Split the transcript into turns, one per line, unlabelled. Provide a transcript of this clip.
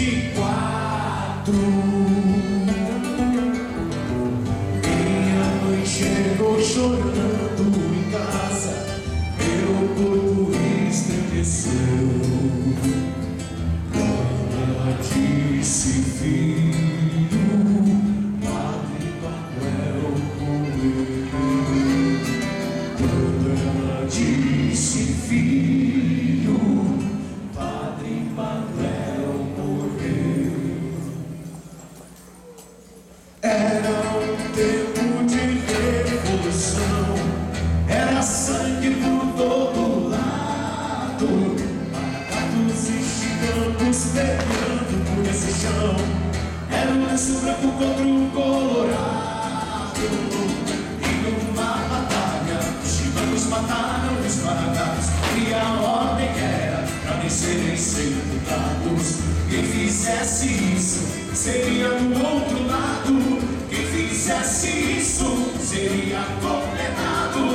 24. Minha mãe chegou chorando em casa, meu corpo estremeceu. Quando ela disse: filho, Padre Manuel morreu. Quando ela disse: filho, Padre Manuel morreu. Era um tempo de revolução, era sangue por todo lado, maracatu e chicanos pegando por esse chão. Era um lenço branco contra o colorado, e numa batalha os chicanos mataram os maracás, e a ordem era pra nem serem sepultados. Quem fizesse isso seria do outro lado, quem fizesse isso seria condenado.